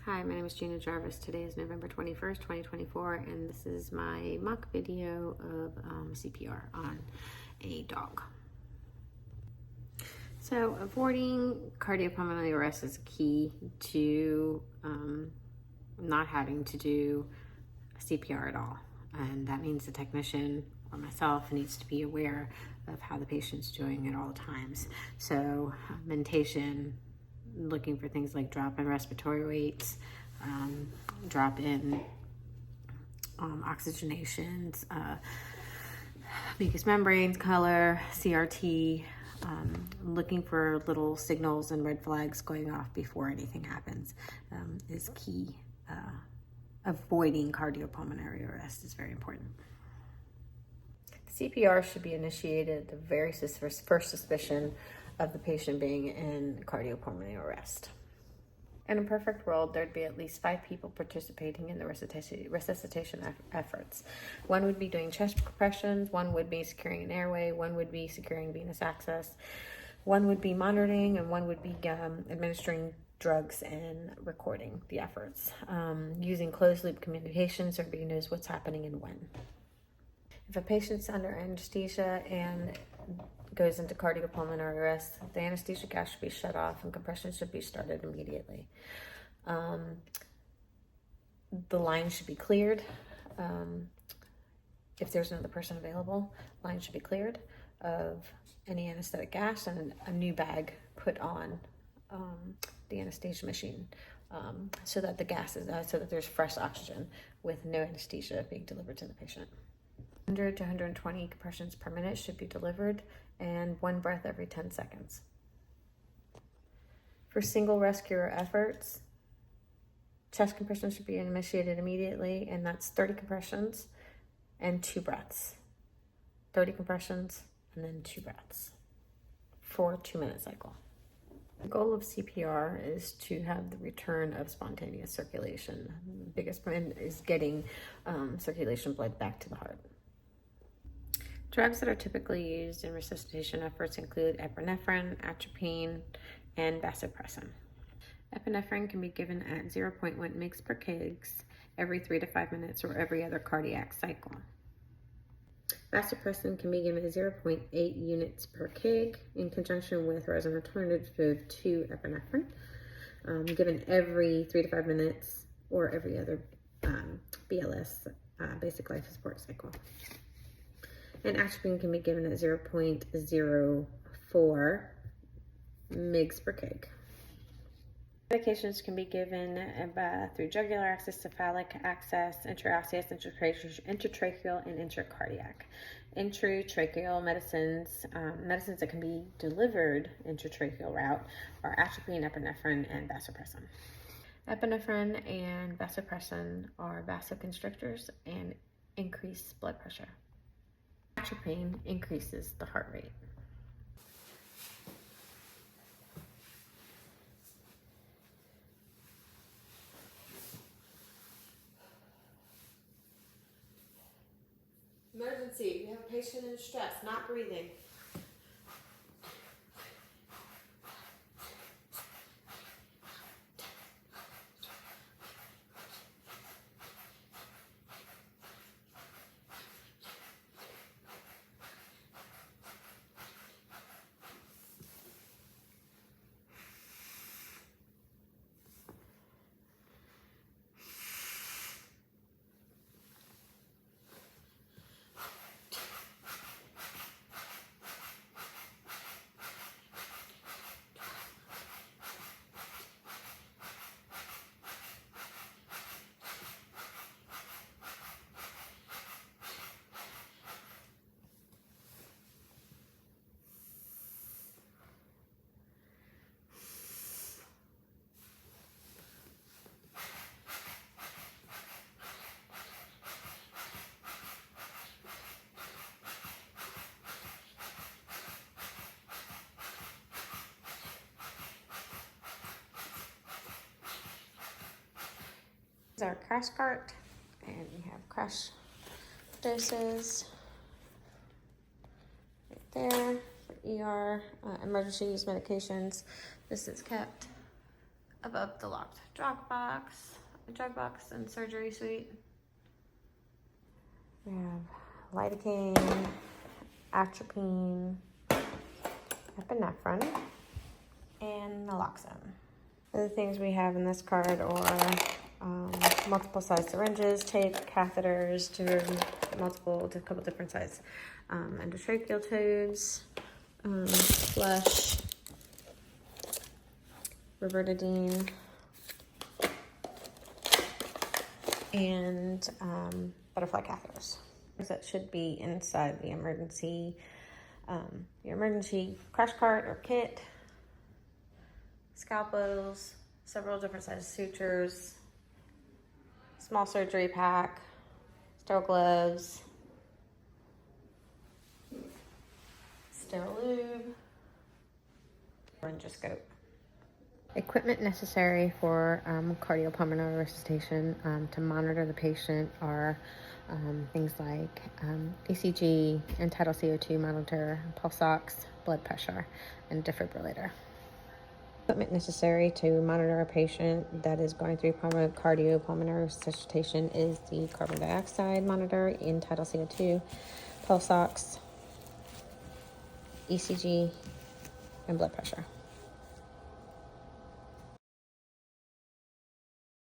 Hi, my name is Gina Jarvis. Today is November 21st, 2024, and this is my mock video of CPR on a dog. So avoiding cardiopulmonary arrest is key to not having to do CPR at all. And that means the technician or myself needs to be aware of how the patient's doing at all times. So mentation, looking for things like drop-in respiratory rates, drop-in oxygenations, mucous membranes, color, CRT, looking for little signals and red flags going off before anything happens is key. Avoiding cardiopulmonary arrest is very important. CPR should be initiated at the very first suspicion of the patient being in cardiopulmonary arrest. In a perfect world, there'd be at least 5 people participating in the resuscitation efforts. One would be doing chest compressions, one would be securing an airway, one would be securing venous access, one would be monitoring, and one would be administering drugs and recording the efforts. Using closed loop communication so everybody knows what's happening and when. If a patient's under anesthesia and goes into cardiopulmonary arrest, the anesthesia gas should be shut off and compression should be started immediately. The line should be cleared. If there's another person available, line should be cleared of any anesthetic gas and a new bag put on the anesthesia machine so that the gas is so that there's fresh oxygen with no anesthesia being delivered to the patient. 100 to 120 compressions per minute should be delivered, and 1 breath every 10 seconds. For single rescue efforts, chest compressions should be initiated immediately, and that's 30 compressions and 2 breaths. 30 compressions and then 2 breaths for a 2-minute cycle. The goal of CPR is to have the return of spontaneous circulation. The biggest point is getting circulation blood back to the heart. Drugs that are typically used in resuscitation efforts include epinephrine, atropine, and vasopressin. Epinephrine can be given at 0.1 mg per kg every 3 to 5 minutes or every other cardiac cycle. Vasopressin can be given at 0.8 units per kg in conjunction with or as an alternative to epinephrine, given every 3 to 5 minutes or every other BLS, basic life support cycle. And atropine can be given at 0.04 mg per kg. Medications can be given through jugular access, cephalic access, intraosseous, intratracheal, and intracardiac. Intratracheal medicines, medicines that can be delivered intratracheal route are atropine, epinephrine, and vasopressin. Epinephrine and vasopressin are vasoconstrictors and increase blood pressure. Atropine increases the heart rate. Emergency, we have a patient in distress, not breathing. Our crash cart, and we have crash doses right there for ER emergency use medications. This is kept above the locked drug box and surgery suite. We have lidocaine, atropine, epinephrine, and naloxone. Other things we have in this card are multiple size syringes, tape, catheters to a couple different size endotracheal tubes, flush, riverdine, and butterfly catheters. That should be inside the emergency crash cart or kit. Scalpels, several different sizes sutures, small surgery pack, sterile gloves, sterile lube, laryngoscope. Equipment necessary for cardiopulmonary resuscitation to monitor the patient are things like ECG, end-tidal CO2 monitor, pulse ox, blood pressure, and defibrillator. Equipment necessary to monitor a patient that is going through cardiopulmonary resuscitation is the carbon dioxide monitor, end-tidal CO2, pulse ox, ECG, and blood pressure.